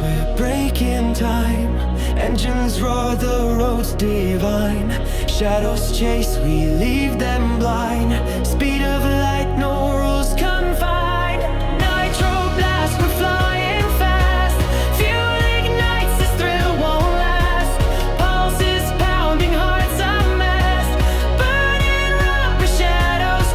we're breaking time. Engines roar, the road's divine. Shadows chase, we leave them blind. Speed of light, no rules confined. Nitro blast, we're flying fast. Fuel ignites, this thrill won't last. Pulses pounding, hearts a mess. Burning rubber, shadows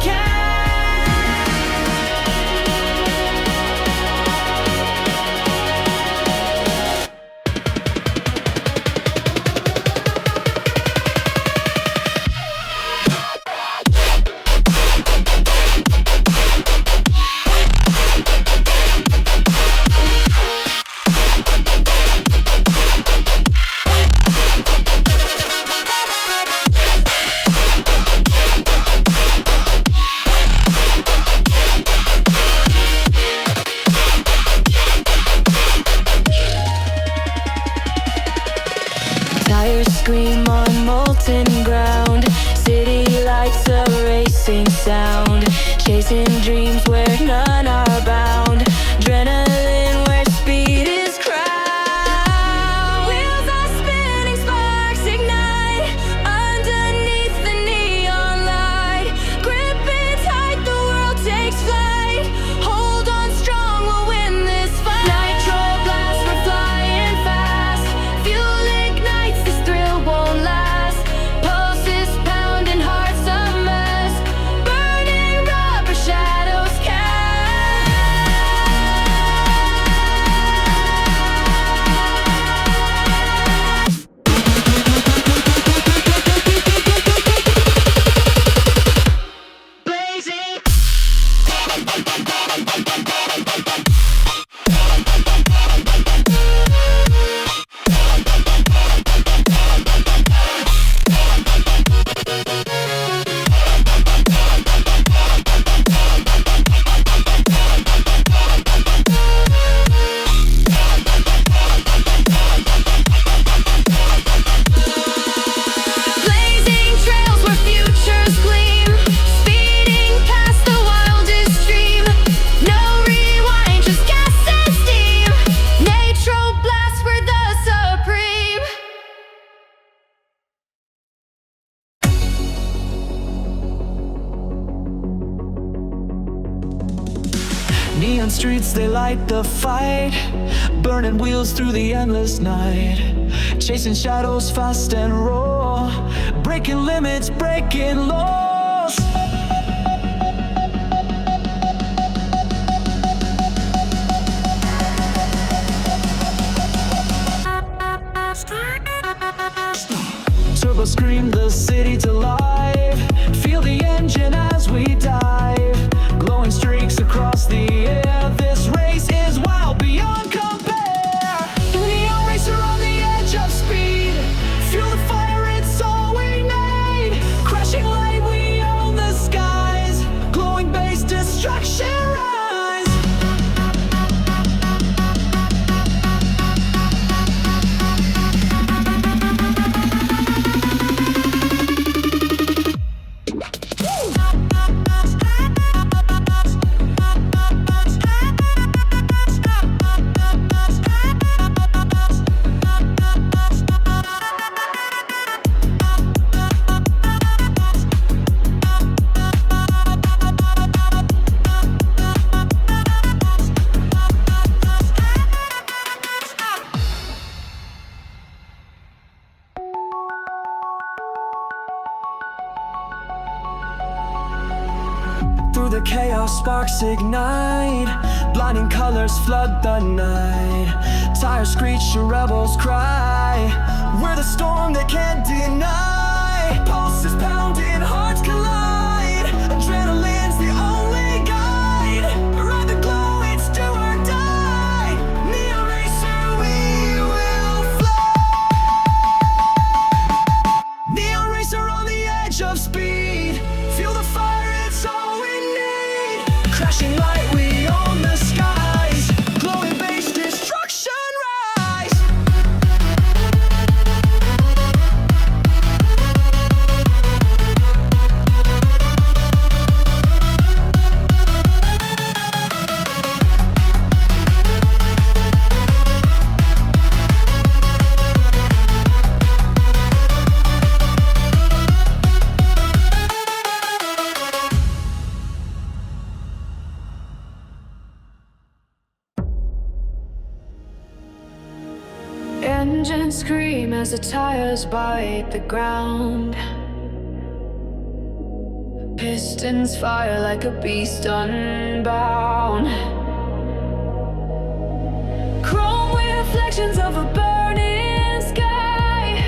scream on molten ground. City lights, a racing sound. Chasing dreams where none are bound. Adrenaline where speed is crowned. Wheels are spinning, sparks ignite. Underneath the neon light. Gripping tight, the world takes flight. Hold on strong, we'll win this fight. Nitro blast, we're flying fast. Fuel ignites, this thrill won't last. Pulses pounding, hearts a mess. Burning rubber, shadows cast. Blazing. Blazing trails where futures gleam. Speeding past the wildest dream. No rewind, just gas and steam. Nitro blast, we're the supreme. Neon streets, they light the fight. Burning wheels through the endless night. Chasing shadows fast and raw. Breaking limits, breaking laws. Turbo scream the city to life. Feel the engine as we dive. Glowing streaks across the air. This race is wild beyond compare. Neon racer on the edge of speed. Fuel the fire, it's all we need. Crashing light, we own the skies. Glowing base, destruction rise. Through the chaos, sparks ignite. Blinding colors flood the night. Tires screech, your rebels cry. We're the storm they can't deny. Pulses pounding, hearts collide. Adrenaline's the only guide. Ride the glow, it's do or die. Neon racer, we will fly. Neon racer on the edge of speed. Feel the fire, it's all we need. Crashing light, we own the skies. Glowing base, destruction rise. Engines scream as the tires bite the ground. Pistons fire like a beast unbound. Chrome reflections of a burning sky.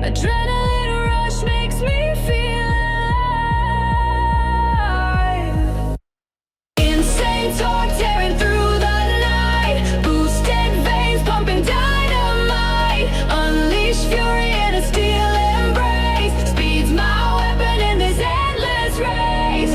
Adrenaline rush makes me feel alive. Insane torque tearing through the night. Boosted veins pumping dynamite. Unleash fury in a steel embrace. Speed's my weapon in this endless race.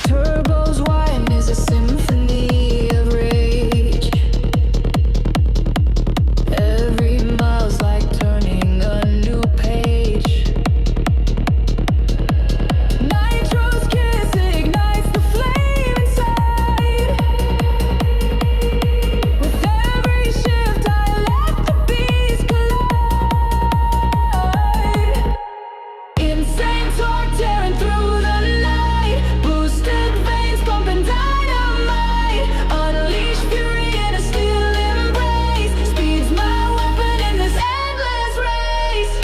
Turbo's whine is a symphony of rage. Every mile's like turning a new page. Nitro's kiss ignites the flame inside. With every shift I let the beast collide. Insane torque tearing through the night. Boosted veins pumping dynamite. Unleash fury in a steel embrace. Speed's my weapon in this endless race.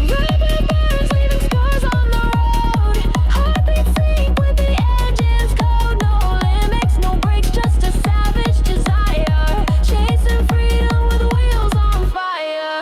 Rubber bars leaving scars on the road. Heartbeat sync with the engine's code. No limits, no brakes, just a savage desire. Chasing freedom with wheels on fire.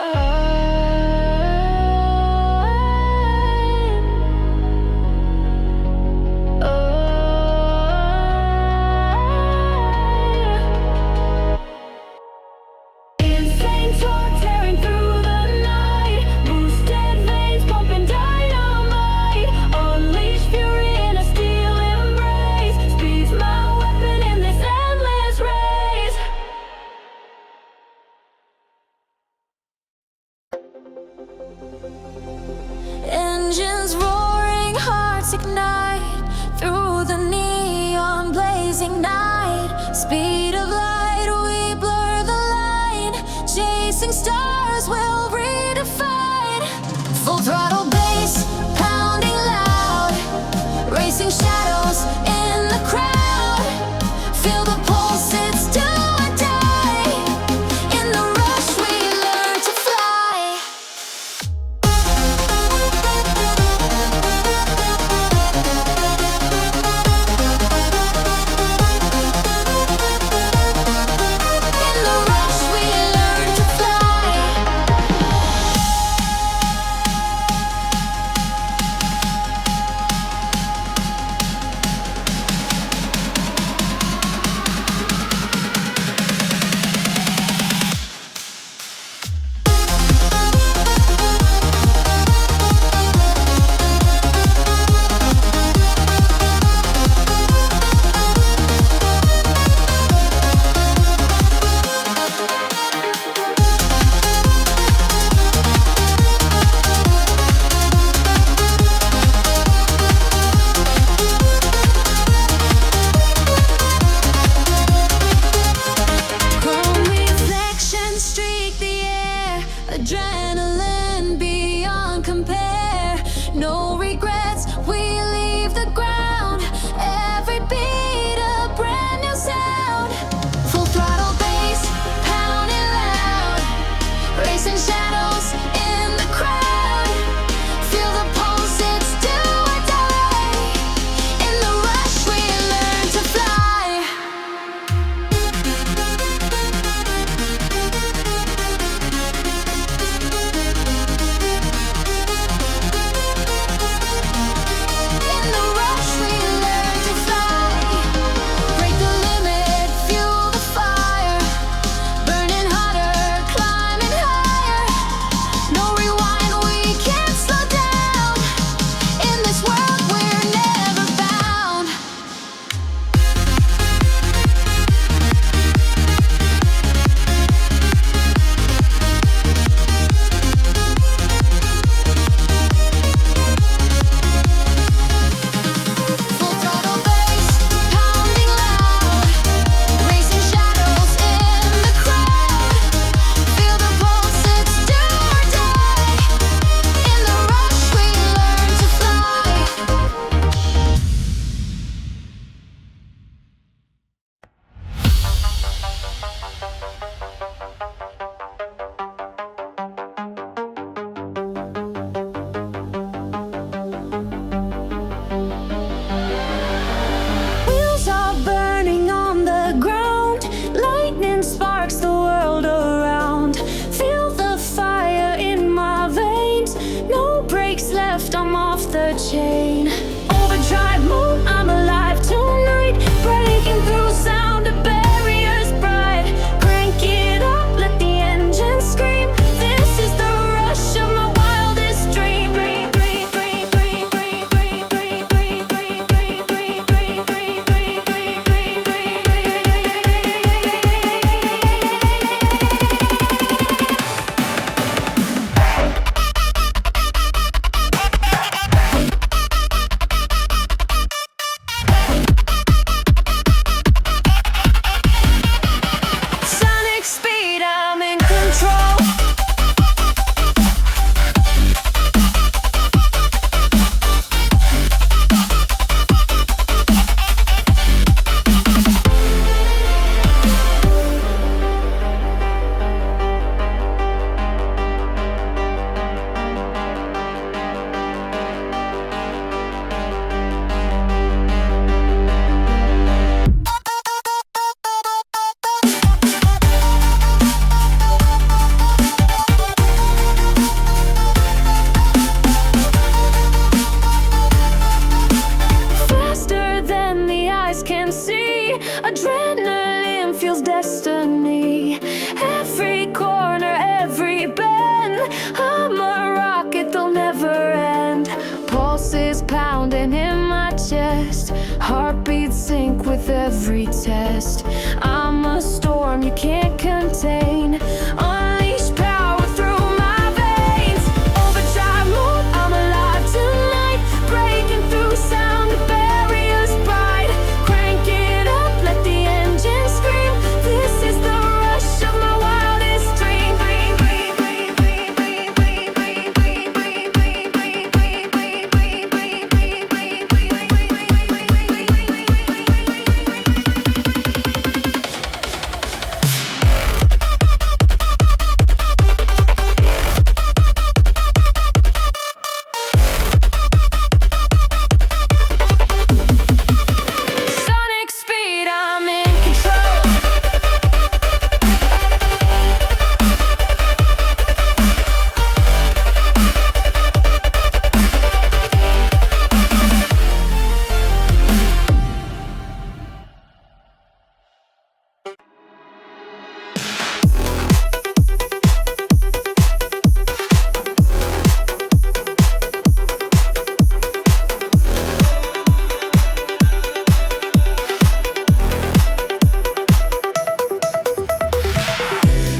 Insane torque tearing through the night. Boosted veins pumping dynamite. Unleash fury in a steel embrace. Speed's my weapon in this endless race. Engines roaring, hearts ignite. Through the neon blazing night. Speed of light, we blur the line. Chasing stars will redefine. Full throttle bass, pounding loud. Racing shadows in the crowd. Feel the pulse, it's do or die. In the rush we learn to fly. In the rush we learn to fly. we leave the ground. Every beat a brand new sound. with every test. I'm a storm you can't contain. Unleash power through my veins. Overdrive mode, I'm alive tonight. Breaking through sound, the barriers bright. Crank it up, let the engine scream. This is the rush of my wildest dream. Sonic speed, I'm in control.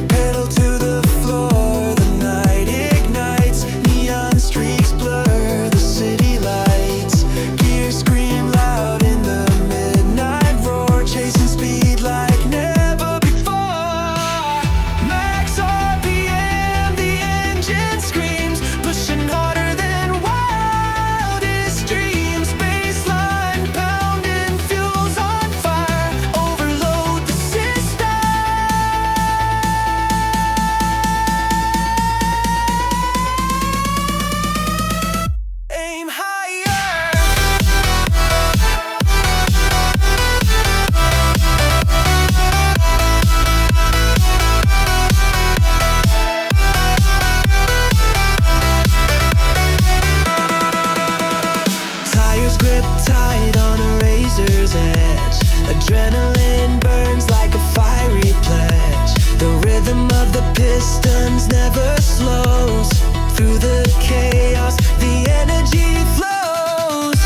Pedal to the floor, the night ignites. Neon streaks blur the city lights. Gears scream loud in the midnight roar. Chasing speed like never before. Max RPM, the engine screams. Pushing harder than wildest dreams. Bassline pounding, fuels on fire. Overload the system. Aim higher. Tires grip tight on a razor's edge. Adrenaline burns like a fiery pledge. The rhythm of the pistons never slows. Through the chaos, the energy flows.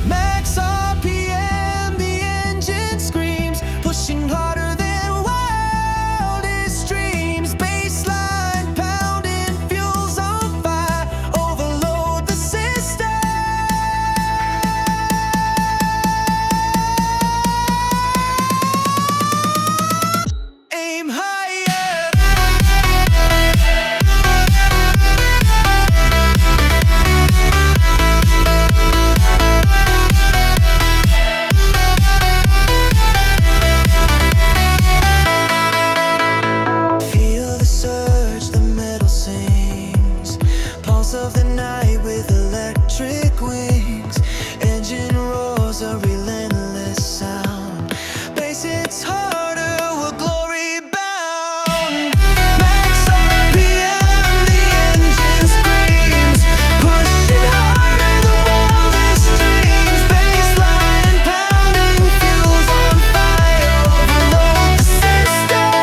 Max RPM, the engine screams. Pushing harder than wildest dreams. Bassline pounding, fuels on fire. Overload the system. Aim higher. Feel the surge, the metal sings. Pulse of the night with electric wings. Engine roars a relentless sound. Bass hits harder, we're glory bound. Max RPM, the engine screams. Pushing harder, the wildest dreams. Bassline pounding, fuels on fire. Overload the system.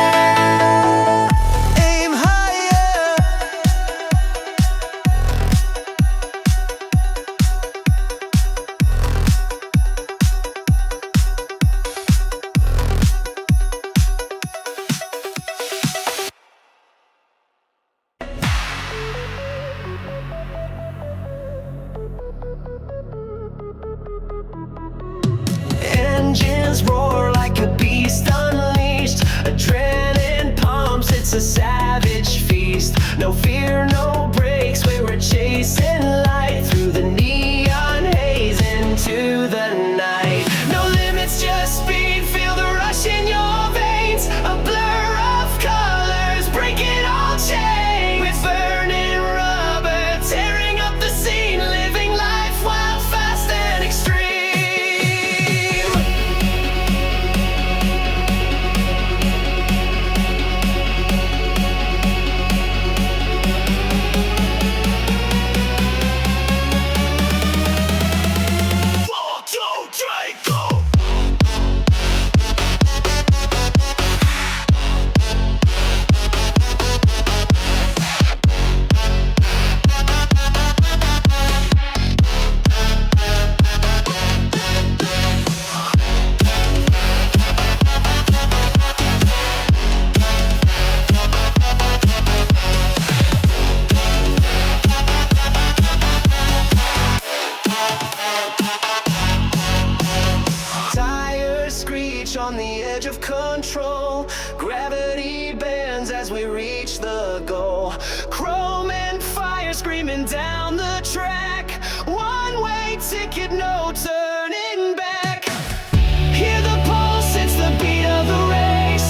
Aim higher. Engines roar like a beast unleashed. Adrenaline pumps, it's a savage feast. No fear, no brakes, we're chasing light through the neon haze into the night. No limits, just speed, feel the rush in your veins. A blur of colors, breaking all chains. With burning rubber, tearing up the scene. Living life wild, fast and extreme. on the edge of control. Gravity bends as we reach the goal. Chrome and fire screaming down the track. One-way ticket, no turning back. Hear the pulse, it's the beat of the race.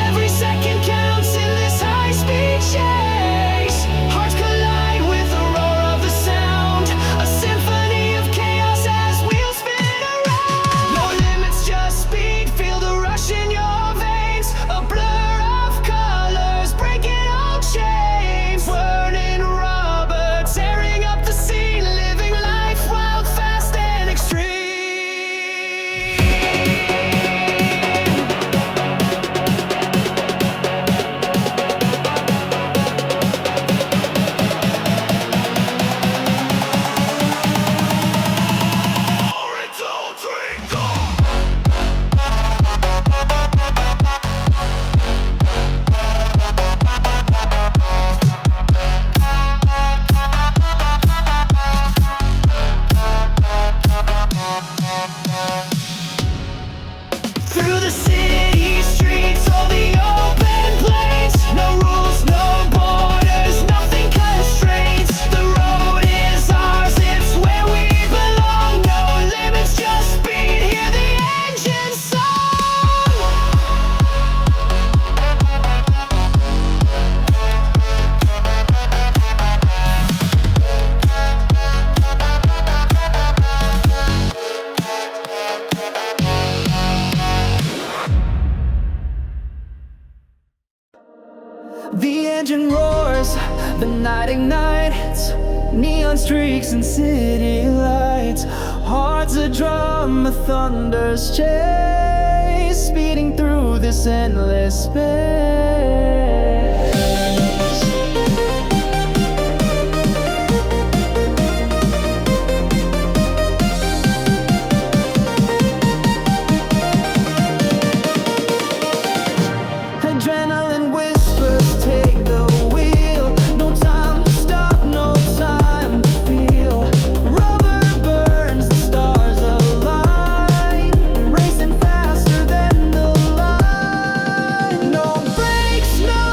Every second counts in this high-speed chase. Hearts collide with the roar of the sound. A symphony of chaos as wheels spin around. No limits, just speed, feel the rush in your veins. A blur of colors, breaking all chains. Burning rubber, tearing up the scene. Living life wild, fast and extreme. Through the city streets, all the open plains. No rules, no borders, nothing constrains. The road is ours, it's where we belong. No limits, just speed, hear the engine song. The engine roars, the night ignites. Neon streaks and city lights. Hearts a drum, a thunder's chase. Speeding through this endless space. Adrenaline whispers, take the wheel. No time to stop, no time to feel. Rubber burns, the stars align. Racing faster than the line. No brakes, no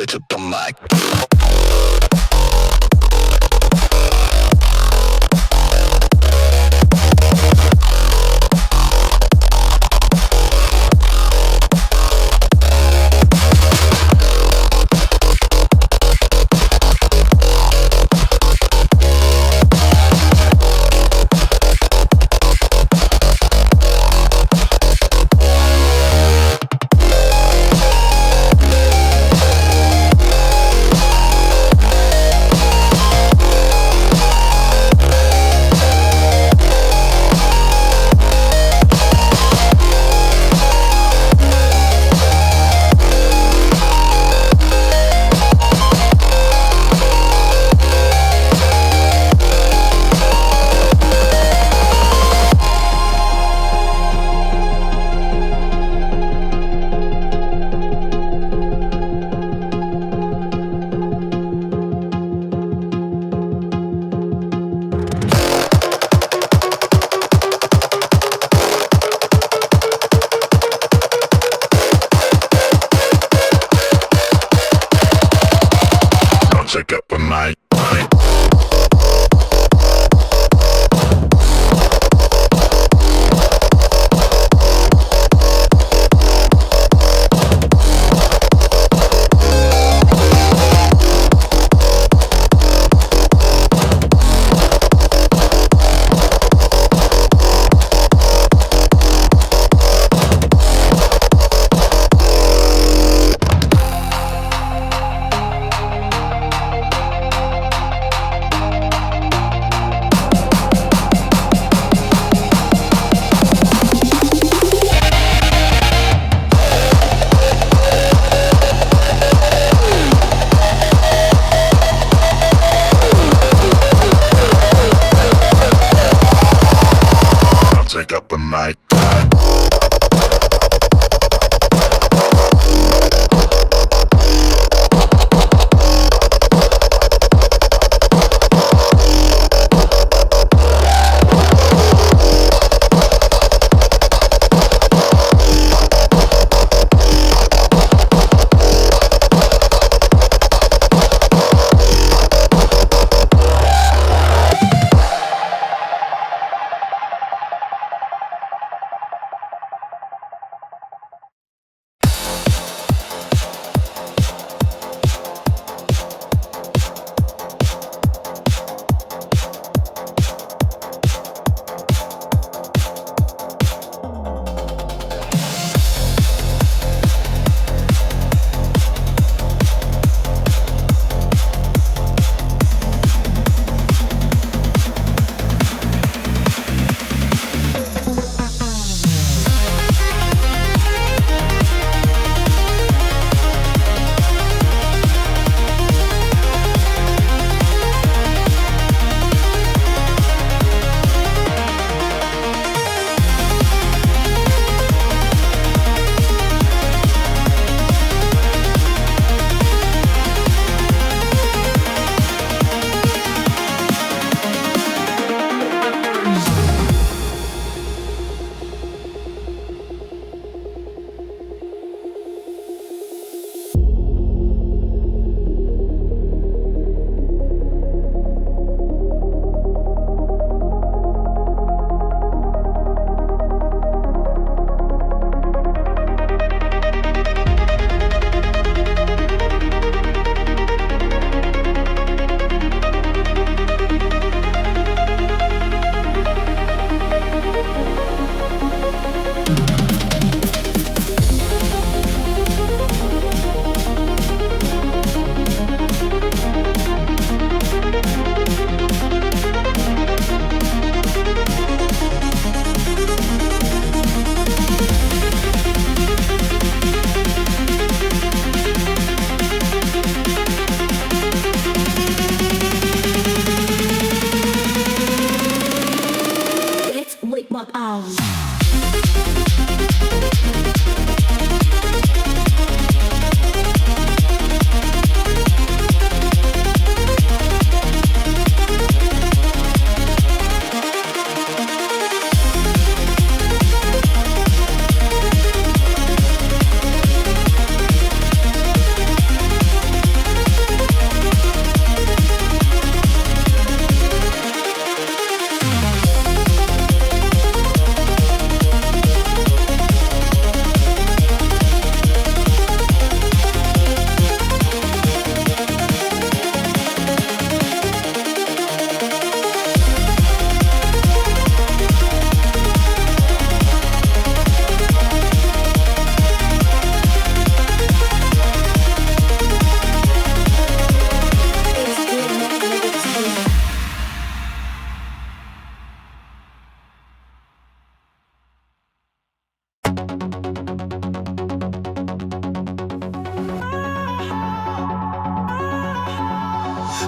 switch up the mic. Check up on my mind.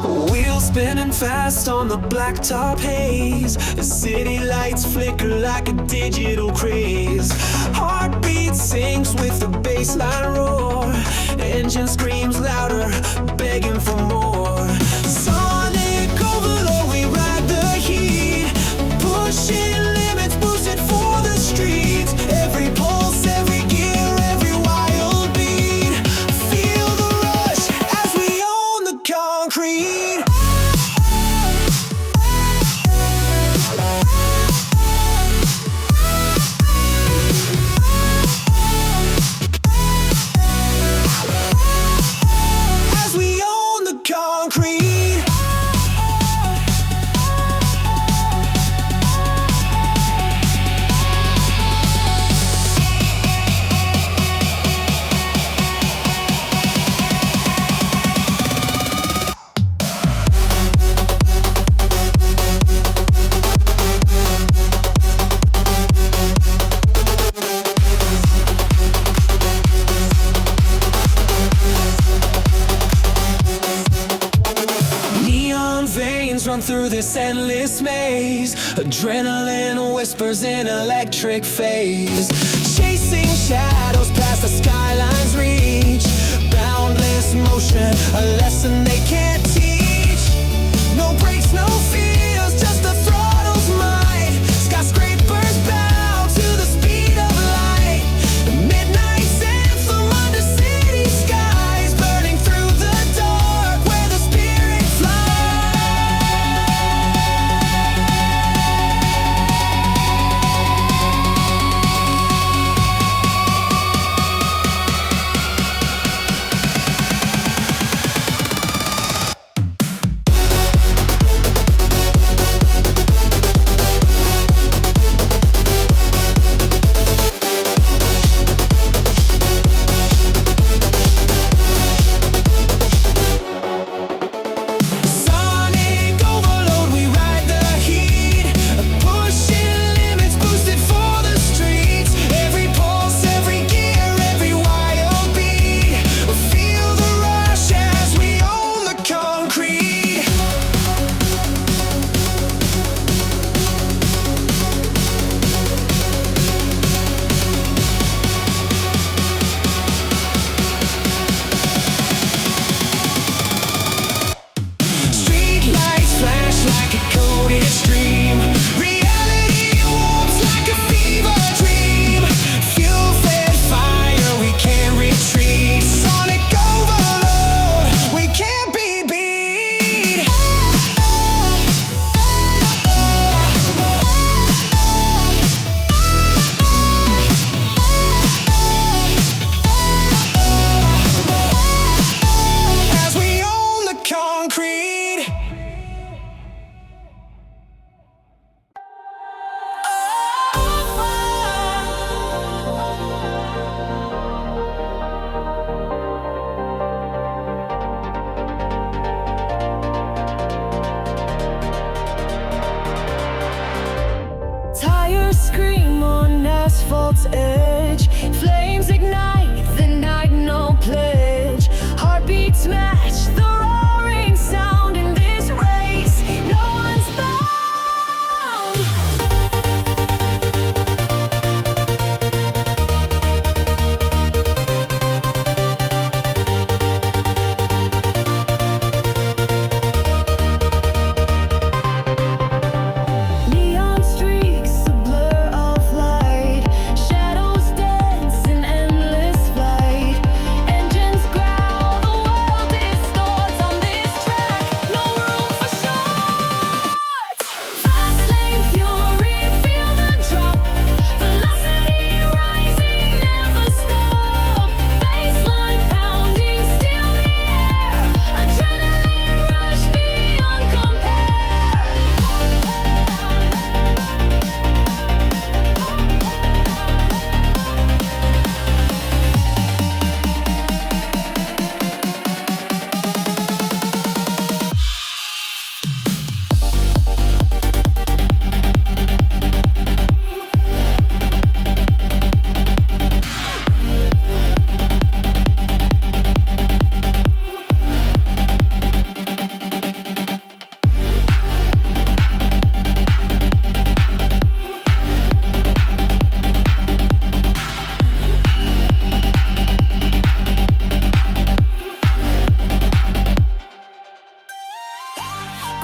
Wheels spinning fast on the blacktop haze. The city lights flicker like a digital craze. Heartbeat sinks with the bassline roar. Engine screams louder, begging for more. Sonic overload, we ride the heat. Pushing limits, boosted for the streets. Every pulse, every gear, every wild beat. Feel the rush as we own the concrete. As we own the concrete. Neon veins run through this endless maze. Adrenaline whispers in electric phase. Chasing shadows past the skyline's reach. Boundless motion, a lesson they can't teach. No brakes, no fears, just the throttle's might. Skyscrapers bow to the speed of light. The midnight's anthem under city skies. Burning through the dark where the spirit flies.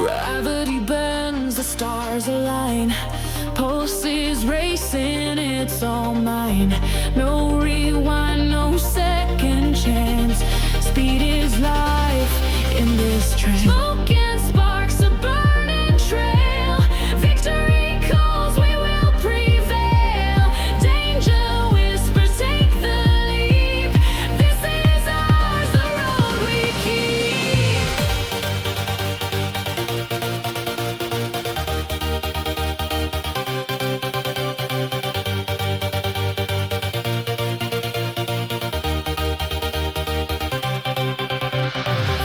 Gravity bends, the stars align. Pulse is racing, it's all mine. No rewind, no second chance. Speed is life in this trance. Smoke and sparks, a burning trail. Victory calls, we will prevail. Danger whispers, take the leap. This is ours, the road we keep.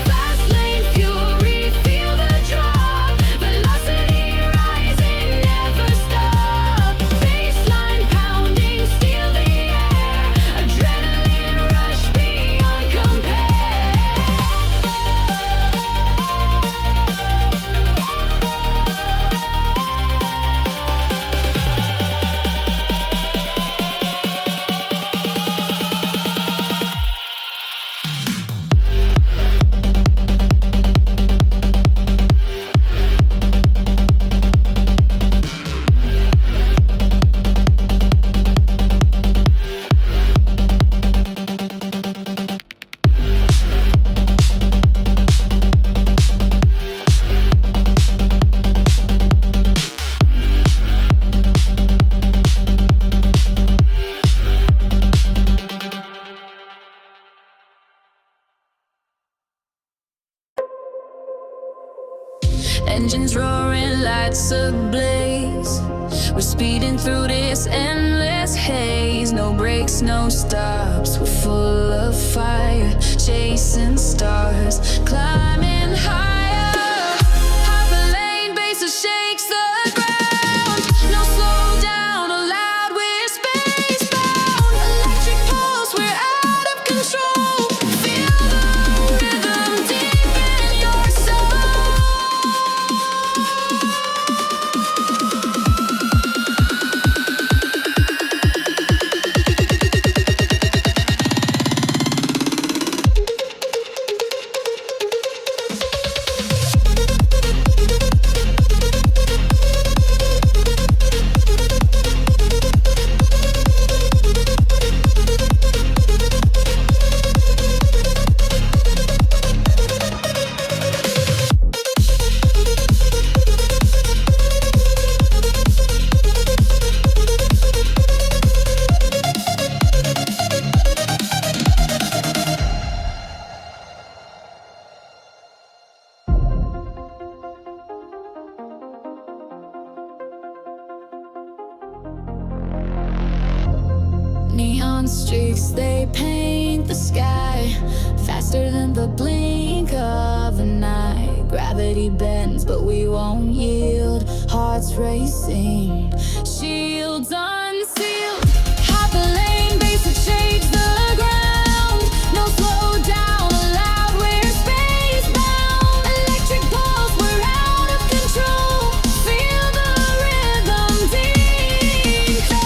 Fast lane fury, feel the drop. Velocity rising, never stop. Bassline pounding, steal the air. Adrenaline rush beyond compare. Engines roaring, lights ablaze. We're speeding through this endless haze. No brakes, no stops. We're full of fire, chasing stars, climbing higher. Hyperlane bass shakes the ground. No slowdown allowed, we're spacebound. Electric pulse, we're out of control. Feel the rhythm deep in your soul. Neon streaks, they paint the sky faster than the blink of an eye. Gravity bends, but we won't yield. Hearts racing, shields unsealed. Hyperlane bass that shakes the ground. No slowdown allowed, we're spacebound. Electric pulse, we're out of control. Feel the rhythm deep down.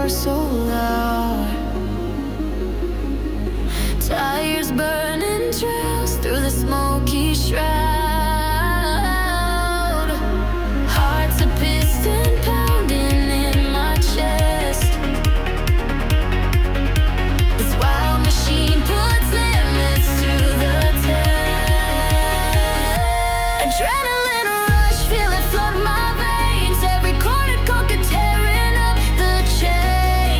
roar so loud. Tires burning trails through the smoky shroud. Heart's a piston pounding in my chest. This wild machine puts limits to the test. Adrenaline rush, feel it flood my veins. Every corner conquer, tearing up the chains.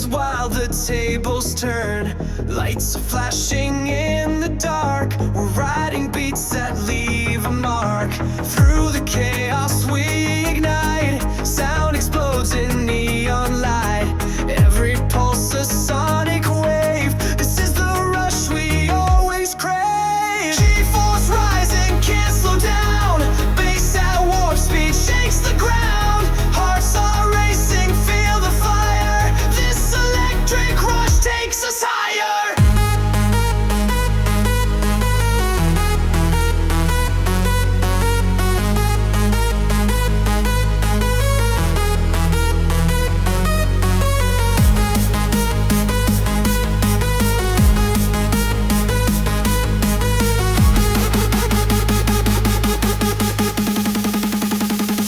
goes wild, the tables turn. Lights are flashing in the dark. We're riding beats that leave a mark. Through the chaos we ignite. Sound explodes in neon light. Every pulse a sonic wave. This is the rush we always crave. G-force rising, can't slow down. Bass at warp speed shakes the ground. Hearts are racing, feel the fire. This electric rush takes us higher.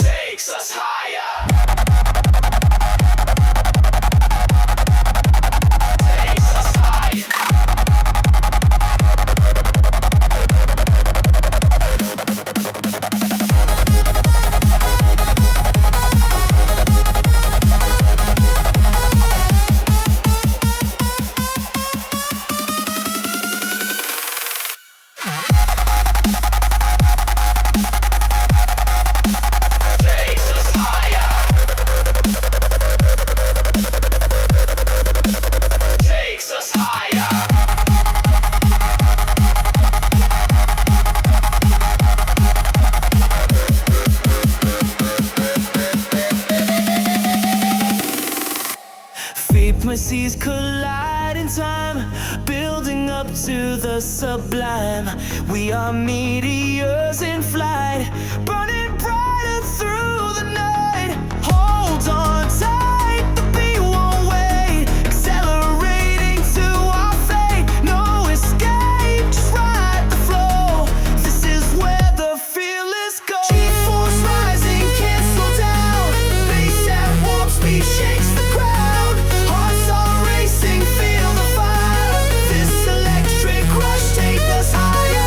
Takes us higher. Takes us higher. Takes us higher. Takes us higher. Frequencies collide in time, building up to the sublime. We are meteors in flight, burning brighter through the night. Hold on tight, the beat won't wait. Accelerating to our fate, no escape, just ride the flow. This is where the fearless go. G-force rising, can't slow down. Bass at warp speed shakes the ground. Hearts are racing, feel the fire. This electric rush takes us higher.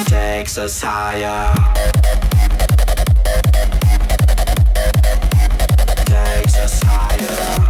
Takes us higher. Takes us higher.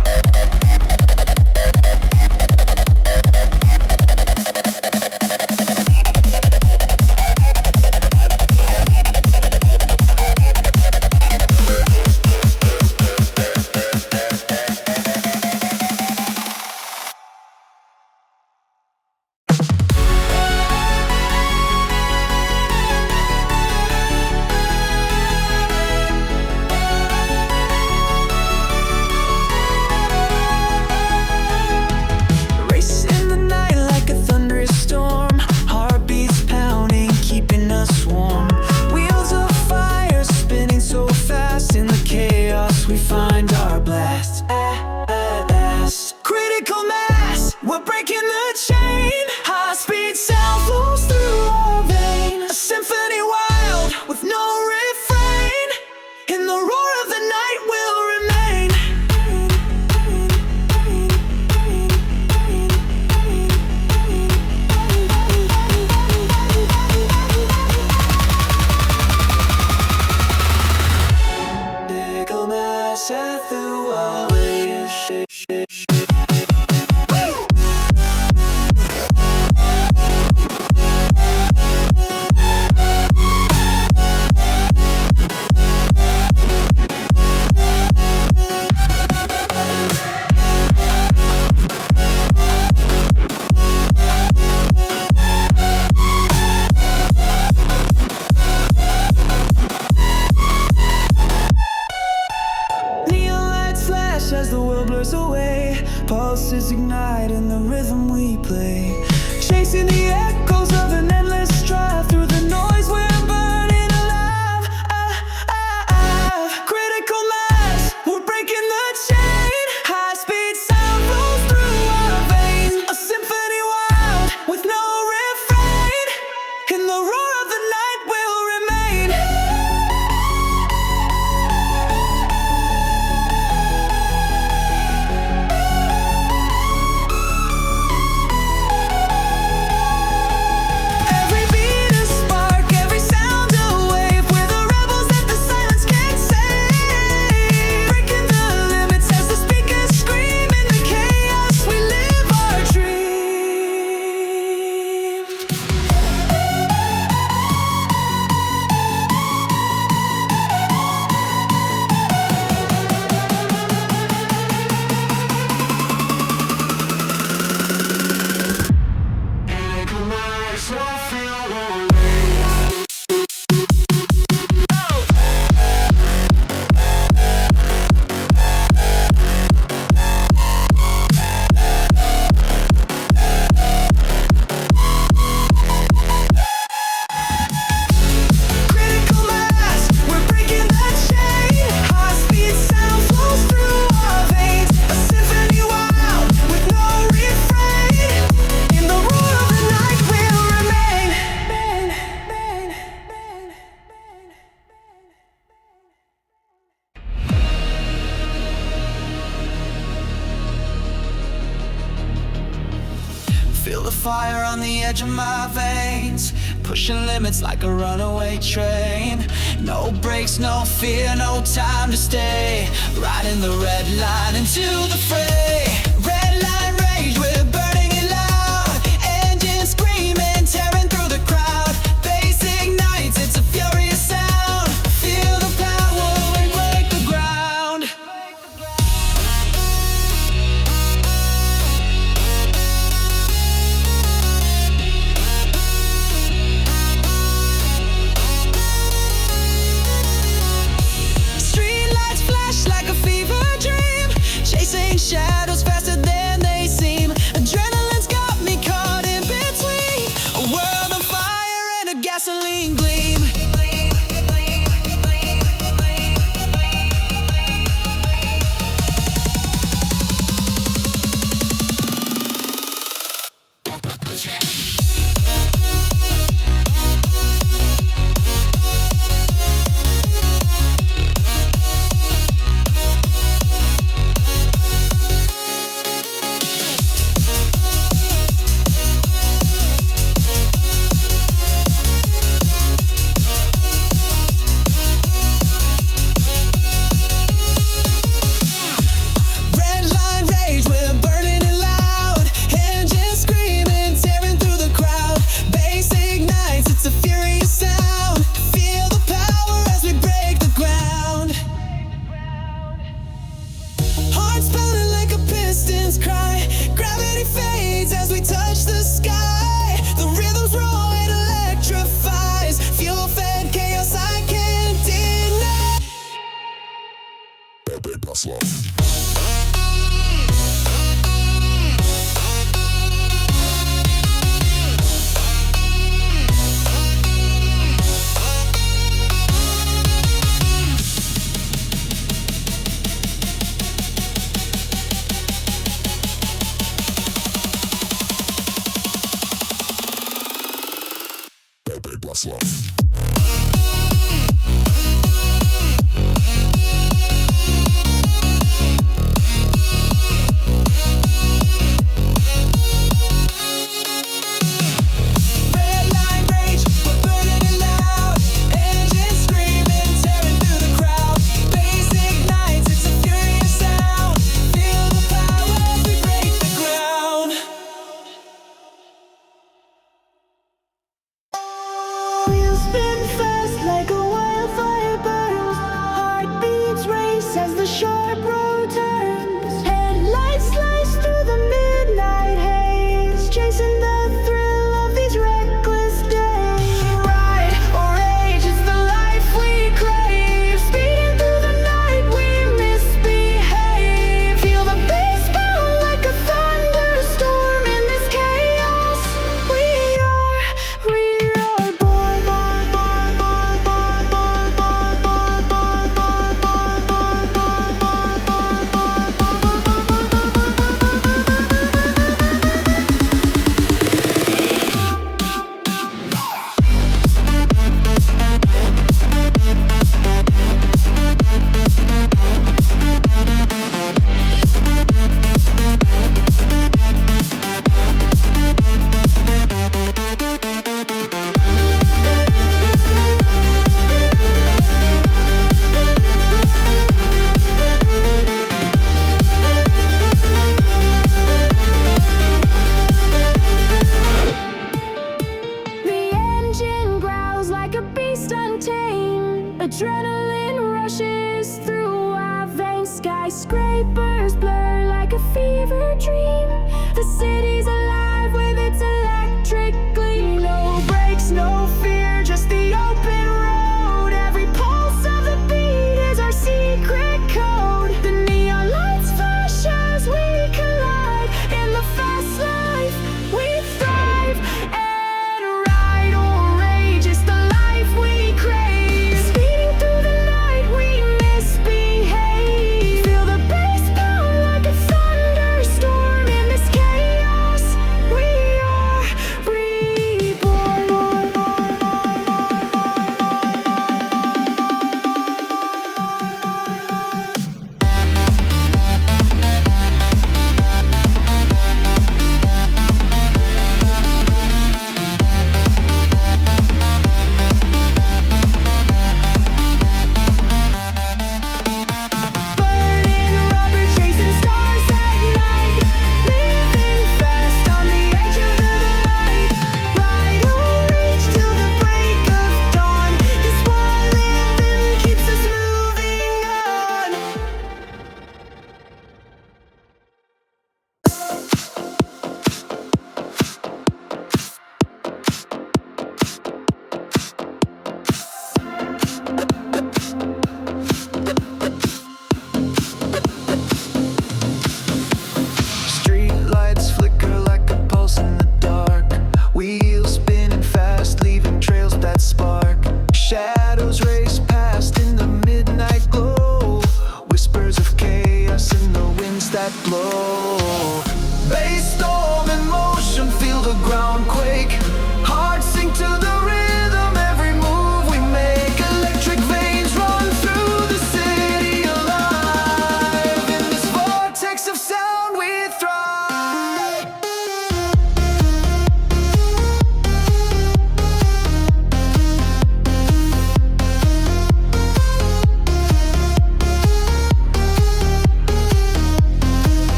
Feel the fire on the edge of my veins, pushing limits like a runaway train. No brakes, no fear, no time to stay. Riding the red line into the fray. Red line rage, we're burning it loud. Engines screaming, tearing through the crowd. Bass ignites, it's a furious sound. Feel the power and break the ground. Shadows faster than they seem. Adrenaline's got me caught in between a world on fire and a gasoline gleam. Adrenaline rushes through our veins. Skyscrapers blur like a fever dream. The city's alive with its electric gleam. No brakes, no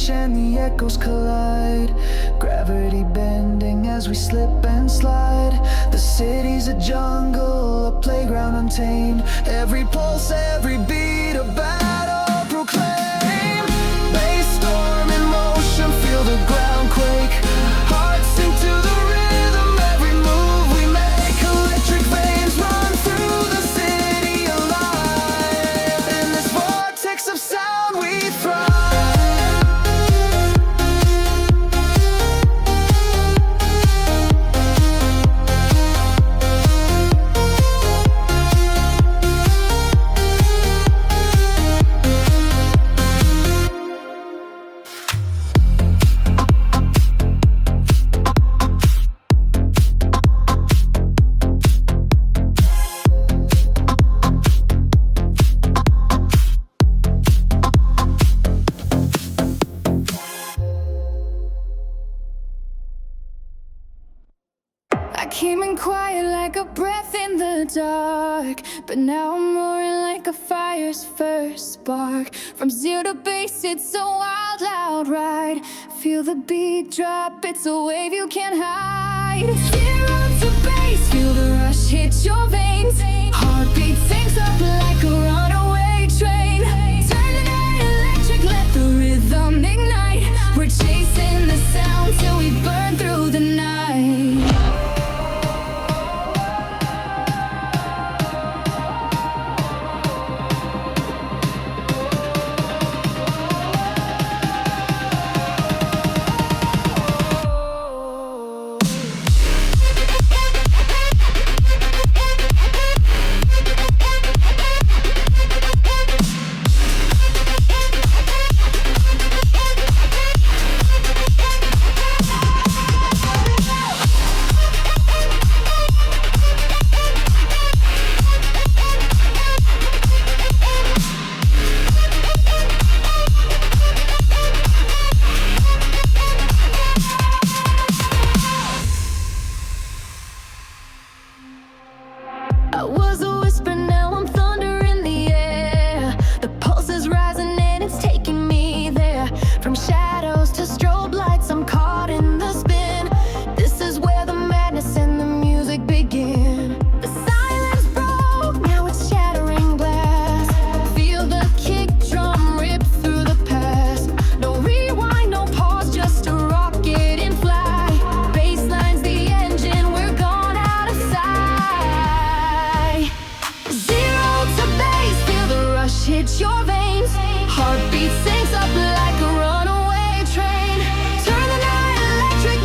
pitch and the echoes collide. Gravity bending as we slip and slide. The city's a jungle, a playground untamed. Every pulse, every beat, a battle proclaim. Bassstorm in motion, feel the ground quake. Hearts sink to the rhythm, every move we make. Electric veins run through the city alive. In this vortex of sound we thrive. I came in quiet like a breath in the dark, but now I'm roaring like a fire's first spark. From zero to base, it's a wild, loud ride. Feel the beat drop, it's a wave you can't hide. Zero to base, feel the rush hit your veins. Heartbeat sinks up like a runaway train. Turn the night electric, let the rhythm ignite. We're chasing the sound till we burn through the night. I was a whisper, now I'm thunder in the air. The pulse is rising and it's taking me there. From shadows to strobe lights, I'm caught in the spin. This is where the madness and the music begin. The silence broke, now it's shattering glass. Feel the kick drum rip through the past. No rewind, no pause, just a rocket in flight. Bassline's the engine, we're gone out of sight. Zero to base, feel the rush hit your veins. Heartbeat sinks up like a runaway train. Turn the night electric,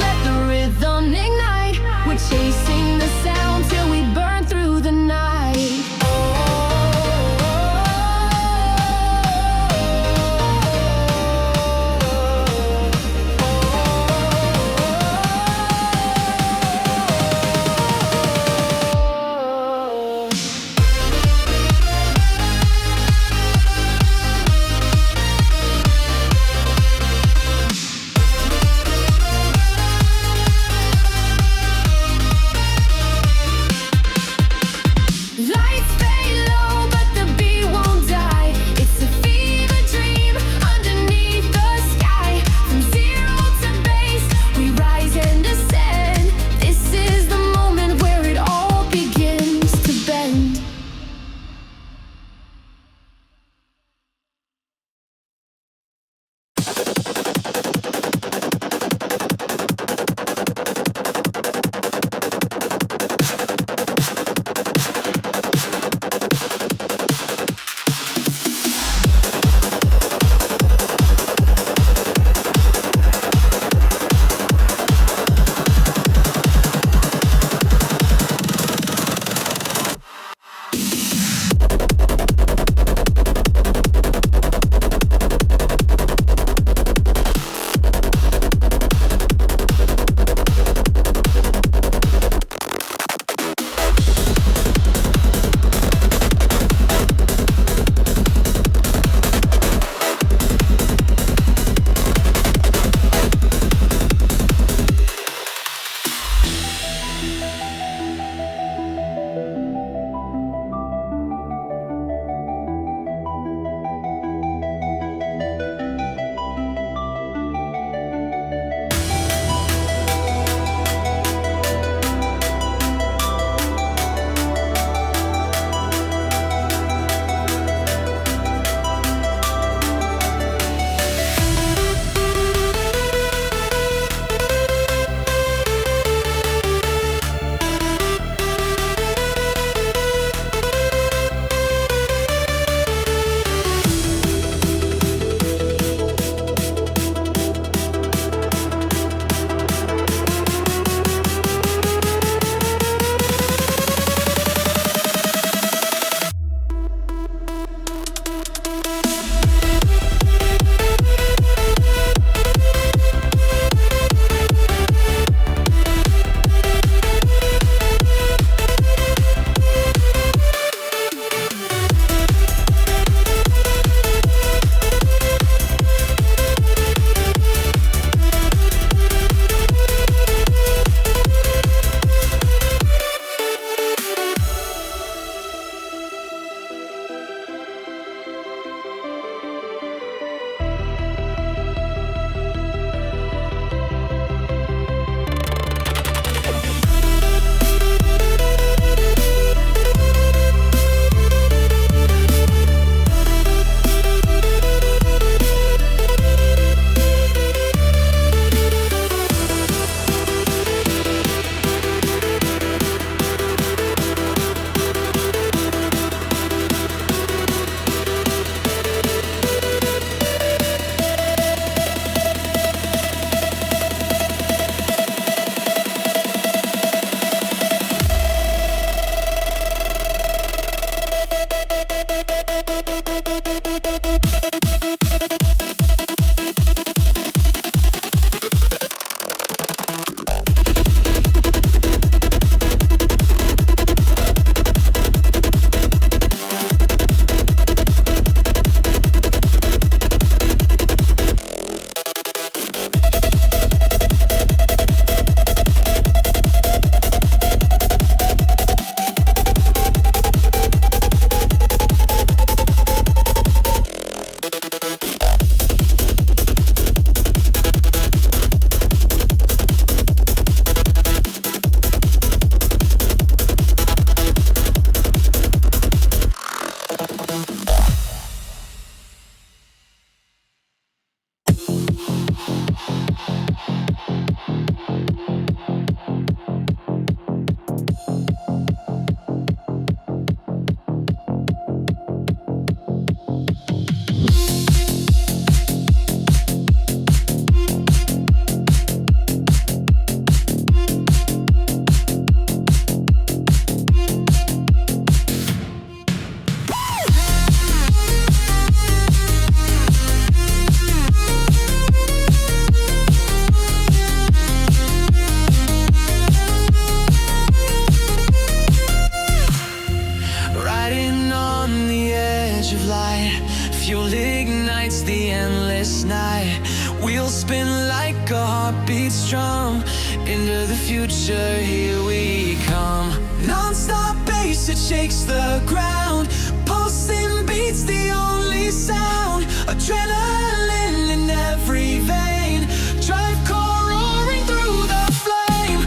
like a heartbeat strum. Into the future, here we come. Non-stop bass, it shakes the ground. Pulsing beats, the only sound. Adrenaline in every vein. Drive core roaring through the flame.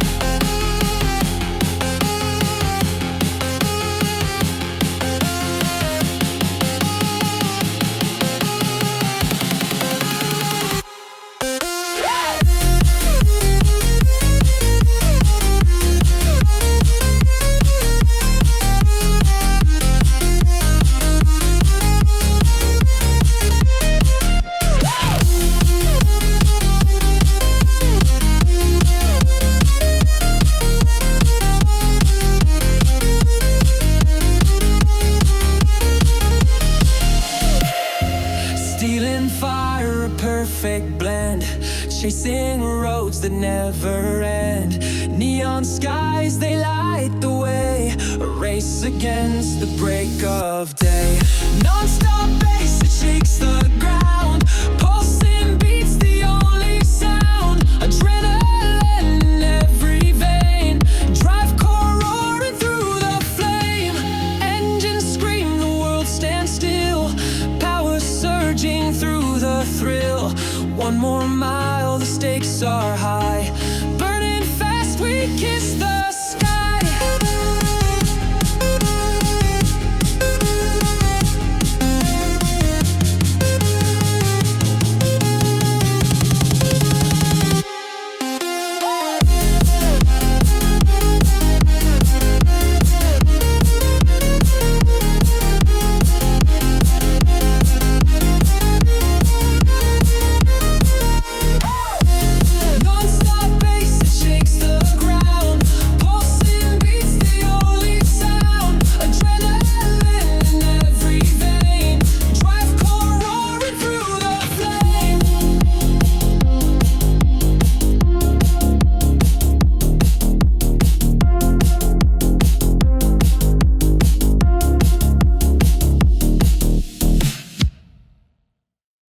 Stealing fire, a perfect blend. Chasing roads that never end. Neon skies, they light the way. A race against the break of day. Non-stop bass, it shakes the ground. Pulsing beats, the only sound. Adrenaline in every vein. Drive core roaring through the flame. Engines scream, the world stands still. Power surging through the thrill. One more mile, the stakes are high. Burning fast, we kiss the